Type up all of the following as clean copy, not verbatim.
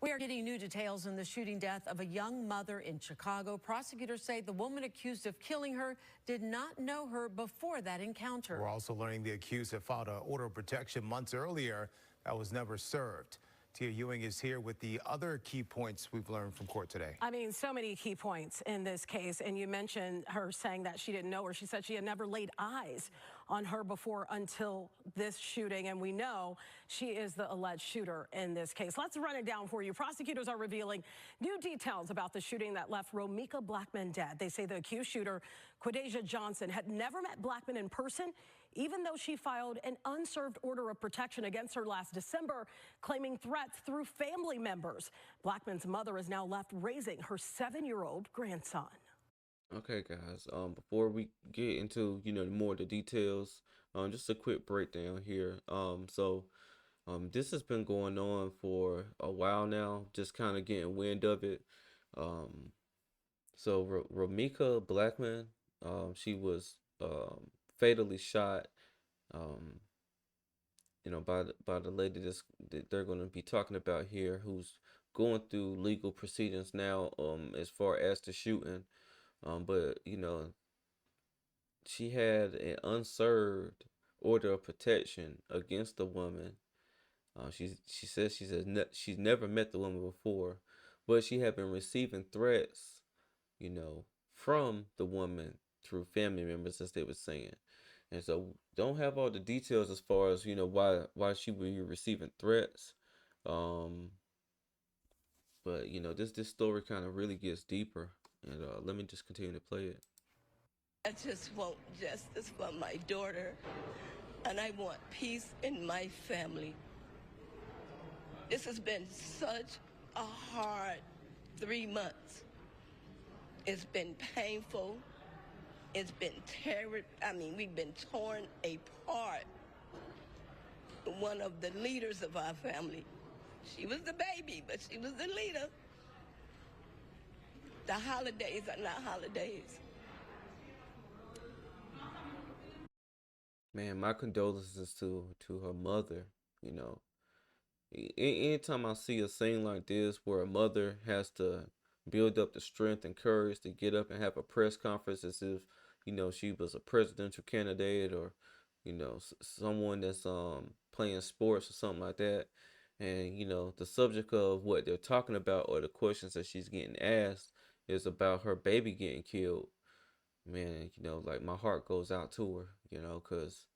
We are getting new details on the shooting death of a young mother in Chicago. Prosecutors say the woman accused of killing her did not know her before that encounter. We're also learning the accused had filed an order of protection months earlier that was never served. Tia Ewing is here with the other key points we've learned from court today. I mean, so many key points in this case. And you mentioned her saying that she didn't know her. She said she had never laid eyes on her before until this shooting. And we know she is the alleged shooter in this case. Let's run it down for you. Prosecutors are revealing new details about the shooting that left Romeka Blackman dead. They say the accused shooter, Quadeja Johnson, had never met Blackman in person, even though she filed an unserved order of protection against her last December, claiming threats through family members. Blackman's mother is now left raising her 7-year-old grandson. Okay, guys. Before we get into more of the details, just a quick breakdown here. This has been going on for a while now, just kind of getting wind of it. Romeka Blackman, she was fatally shot, um, by the lady that they're going to be talking about here, who's going through legal proceedings now, as far as the shooting. But she had an unserved order of protection against the woman. She says she's never met the woman before, but she had been receiving threats, from the woman through family members, as they were saying. And so don't have all the details as far as why she would be receiving threats. But this story kind of really gets deeper, and let me just continue to play it. I just want justice for my daughter, and I want peace in my family. This has been such a hard 3 months. It's been painful. It's been terrible. I mean, we've been torn apart. One of the leaders of our family, she was the baby, but she was the leader. The holidays are not holidays. Man, my condolences to her mother. Anytime I see a scene like this where a mother has to build up the strength and courage to get up and have a press conference as if she was a presidential candidate, or someone that's playing sports or something like that, and the subject of what they're talking about or the questions that she's getting asked is about her baby getting killed. Man, like my heart goes out to her, because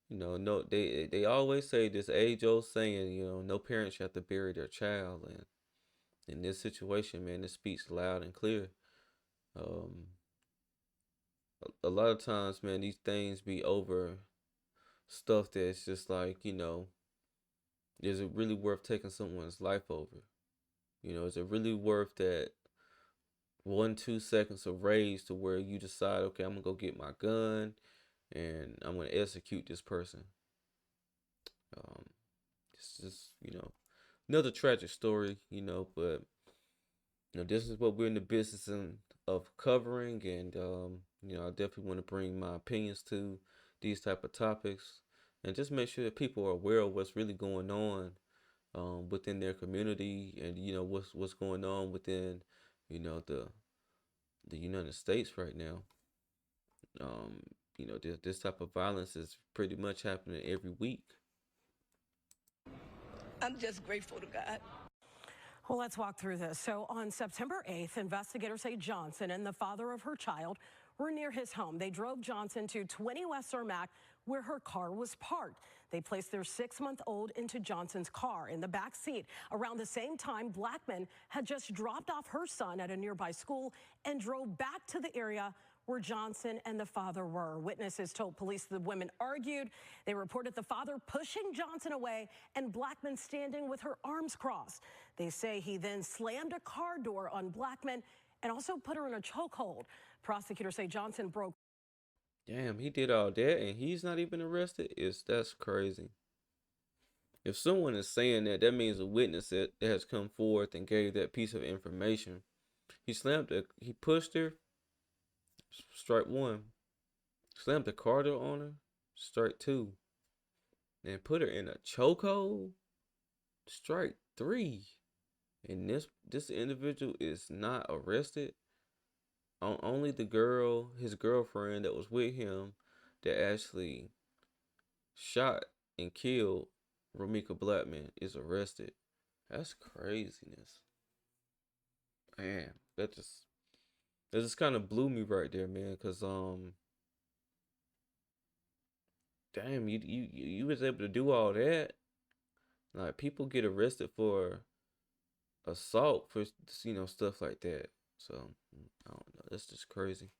no, they always say this age-old saying, no parent should have to bury their child, and in this situation, man, it speaks loud and clear. A lot of times, man, these things be over stuff that's just like, is it really worth taking someone's life over? Is it really worth that 1-2 seconds of rage to where you decide, okay, I'm gonna go get my gun and I'm gonna execute this person? It's just, another tragic story, but this is what we're in the business of covering, and I definitely want to bring my opinions to these type of topics, and just make sure that people are aware of what's really going on within their community, and what's going on within the United States right now. This type of violence is pretty much happening every week. I'm just grateful to God. Well, let's walk through this. So on September 8th, investigators say Johnson and the father of her child were near his home. They drove Johnson to 20 West Cermak, where her car was parked. They placed their 6-month-old into Johnson's car in the back seat. Around the same time, Blackman had just dropped off her son at a nearby school and drove back to the area where Johnson and the father were. Witnesses told police the women argued. They reported the father pushing Johnson away and Blackman standing with her arms crossed. They say he then slammed a car door on Blackman and also put her in a chokehold. Prosecutors say Johnson broke. Damn, he did all that and he's not even arrested? That's crazy. If someone is saying that, that means a witness that has come forth and gave that piece of information. He pushed her, strike 1. Slammed the car door on her, strike 2. And put her in a chokehold, strike 3. and this individual is not arrested. Only the girl, his girlfriend that was with him, that actually shot and killed Ramika Blackman is arrested. That's craziness, man. That just kind of blew me right there, man. Cause damn, you was able to do all that. Like people get arrested for assault for stuff like that. So I don't know. That's just crazy.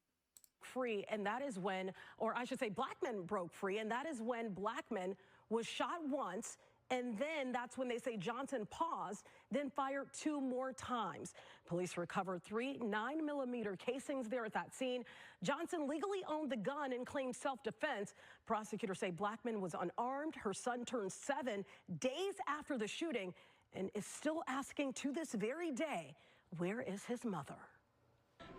Free, and that is when, or I should say, Blackman broke free, and that is when Blackman was shot once. And then that's when they say Johnson paused, then fired 2 more times. Police recovered 3 9mm casings there at that scene. Johnson legally owned the gun and claimed self-defense. Prosecutors say Blackman was unarmed. Her son turned 7 days after the shooting and is still asking to this very day, where is his mother?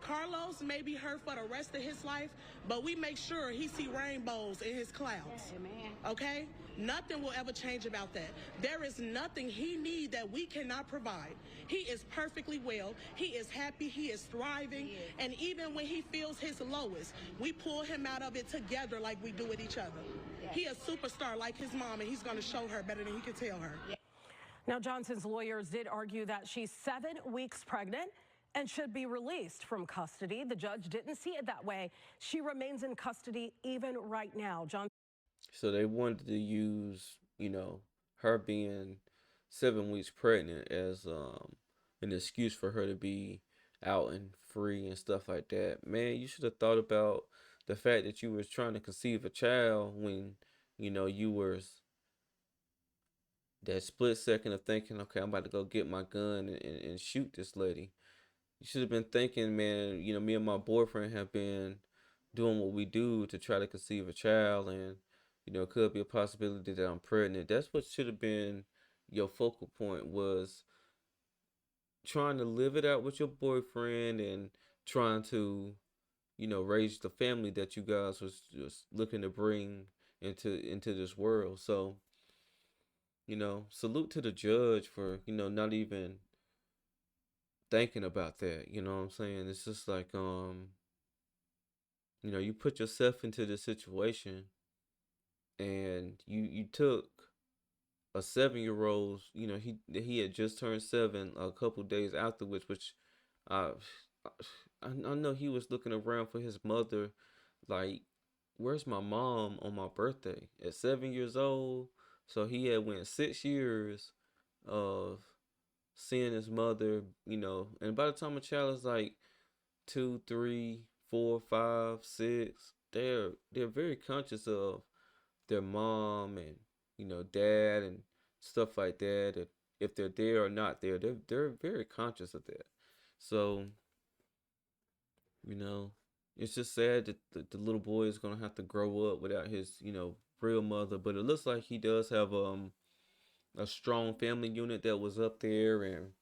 Carlos may be hurt for the rest of his life, but we make sure he see rainbows in his clouds. Amen. Okay? Nothing will ever change about that. There is nothing he needs that we cannot provide. He is perfectly well. He is happy. He is thriving. And even when he feels his lowest, we pull him out of it together like we do with each other. He a superstar like his mom, and he's going to show her better than he can tell her. Now, Johnson's lawyers did argue that she's 7 weeks pregnant and should be released from custody. The judge didn't see it that way. She remains in custody even right now. So they wanted to use, her being 7 weeks pregnant as an excuse for her to be out and free and stuff like that. Man, you should have thought about the fact that you was trying to conceive a child when, you were that split second of thinking, okay, I'm about to go get my gun and shoot this lady. You should have been thinking, man, me and my boyfriend have been doing what we do to try to conceive a child, and, it could be a possibility that I'm pregnant. That's what should have been your focal point, was trying to live it out with your boyfriend and trying to, raise the family that you guys was just looking to bring into this world. So, salute to the judge for, not even thinking about that. You know what I'm saying? It's just like you put yourself into this situation, and you took a 7-year-old, he had just turned 7 a couple days afterwards, which I I know he was looking around for his mother, like, where's my mom on my birthday at 7 years old? So he had went 6 years of seeing his mother, and by the time a child is like 2, 3, 4, 5, 6, they're very conscious of their mom and dad and stuff like that. And if they're there or not there, they're very conscious of that. So you know, it's just sad that the little boy is gonna have to grow up without his real mother. But it looks like he does have a strong family unit that was up there, and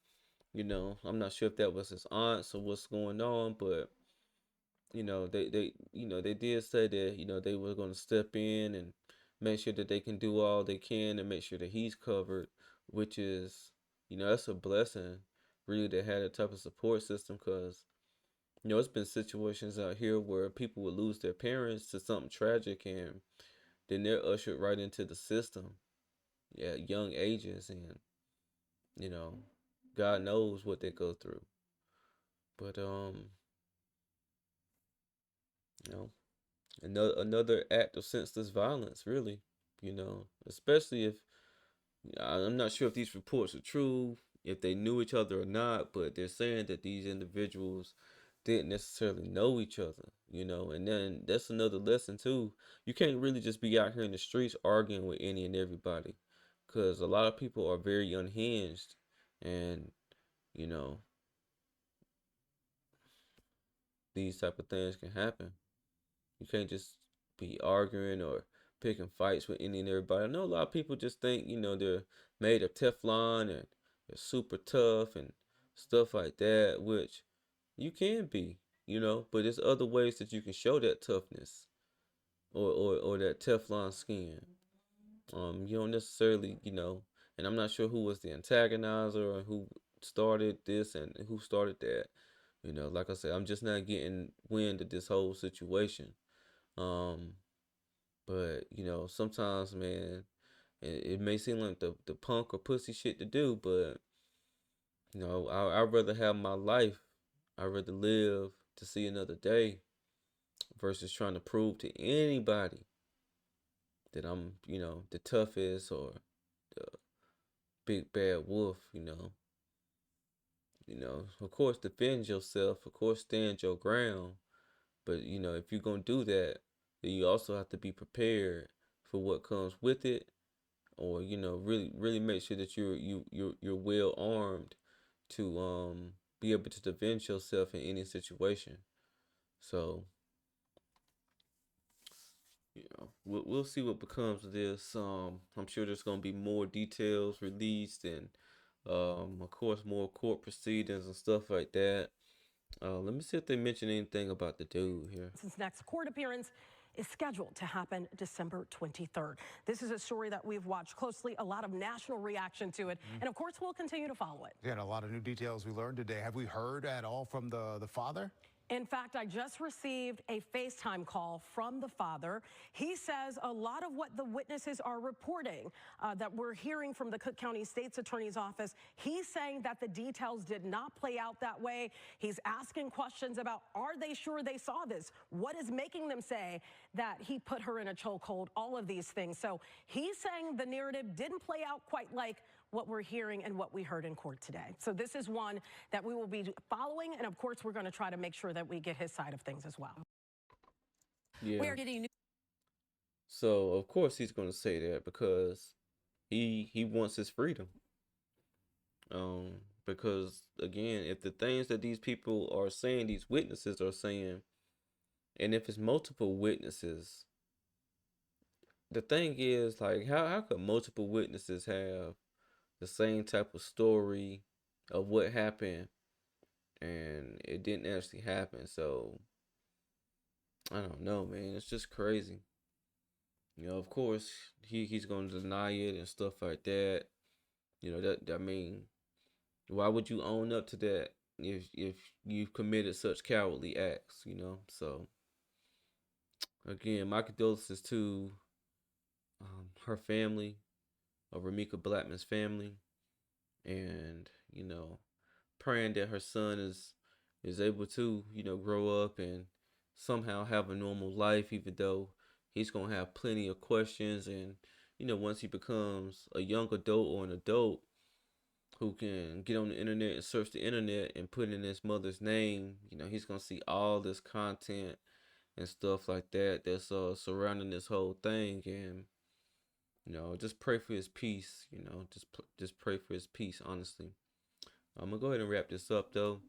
I'm not sure if that was his aunts or what's going on, but they did say that they were going to step in and make sure that they can do all they can and make sure that he's covered, which is that's a blessing, really, to have that type of support system. Because it's been situations out here where people would lose their parents to something tragic, and then they're ushered right into the system at young ages, and you know God knows what they go through. But you know another act of senseless violence, really. Especially if I'm not sure if these reports are true, if they knew each other or not, but they're saying that these individuals didn't necessarily know each other, and then that's another lesson too. You can't really just be out here in the streets arguing with any and everybody, because a lot of people are very unhinged, and you know these type of things can happen. You can't just be arguing or picking fights with any and everybody. I know a lot of people just think, they're made of Teflon and they're super tough and stuff like that, which you can be, but there's other ways that you can show that toughness or that Teflon skin. You don't necessarily, and I'm not sure who was the antagonizer or who started this and who started that. You know, like I said, I'm just not getting wind of this whole situation. Um, but you know, sometimes, man, it may seem like the punk or pussy shit to do, but you know, I'd rather have my life. I'd rather live to see another day versus trying to prove to anybody that I'm, you know, the toughest or the big bad wolf, you know. You know, of course, defend yourself. Of course, stand your ground. But you know, if you're gonna do that, then you also have to be prepared for what comes with it, or you know, really make sure that you're well armed to be able to defend yourself in any situation. So you know, we'll see what becomes of this. I'm sure there's gonna be more details released and of course more court proceedings and stuff like that. Let me see if they mention anything about the dude here. His next court appearance is scheduled to happen December 23rd. This is a story that we've watched closely, a lot of national reaction to it, and of course we'll continue to follow it. Yeah, and a lot of new details we learned today. Have we heard at all from the father? In fact, I just received a FaceTime call from the father. He says a lot of what the witnesses are reporting that we're hearing from the Cook County State's Attorney's Office, he's saying that the details did not play out that way. He's asking questions about, are they sure they saw this? What is making them say that he put her in a chokehold? All of these things. So he's saying the narrative didn't play out quite like what we're hearing and what we heard in court today. So this is one that we will be following, and of course we're going to try to make sure that we get his side of things as well. Yeah. We are getting new. So of course he's going to say that because he wants his freedom. Because again, if the things that these people are saying, these witnesses are saying, and if it's multiple witnesses, the thing is like how could multiple witnesses have the same type of story of what happened and it didn't actually happen? So I don't know, man. It's just crazy. You know, of course he's gonna deny it and stuff like that. You know, that I mean, why would you own up to that if you've committed such cowardly acts, you know? So again, my condolences to her family, Ramika Blackman's family, and you know, praying that her son is able to, you know, grow up and somehow have a normal life, even though he's gonna have plenty of questions. And you know, once he becomes a young adult or an adult who can get on the internet and search the internet and put in his mother's name, you know, he's gonna see all this content and stuff like that that's surrounding this whole thing. And you know, just pray for his peace. You know, just pray for his peace. Honestly, I'm gonna go ahead and wrap this up though.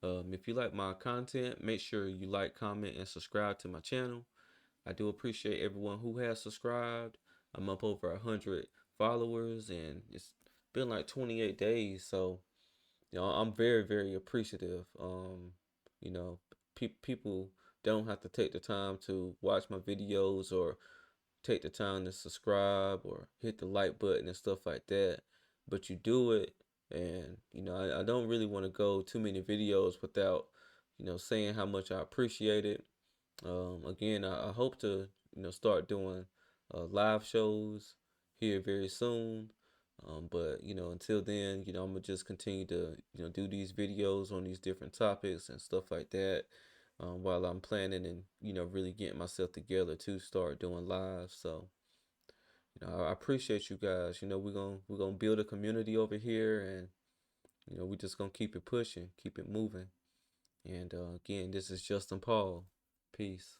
If you like my content, make sure you like, comment, and subscribe to my channel. I do appreciate everyone who has subscribed. I'm up over 100 followers, and it's been like 28 days. So, you know, I'm very appreciative. You know, people don't have to take the time to watch my videos or take the time to subscribe or hit the like button and stuff like that, but you do it. And you know, I don't really want to go too many videos without, you know, saying how much I appreciate it. Again, I hope to, you know, start doing live shows here very soon. But you know, until then, you know, I'm gonna just continue to, you know, do these videos on these different topics and stuff like that, while I'm planning and, you know, really getting myself together to start doing live. So you know, I appreciate you guys. You know, we're gonna build a community over here, and you know, we're just gonna keep it pushing, keep it moving. And again, this is Justin Paul. Peace.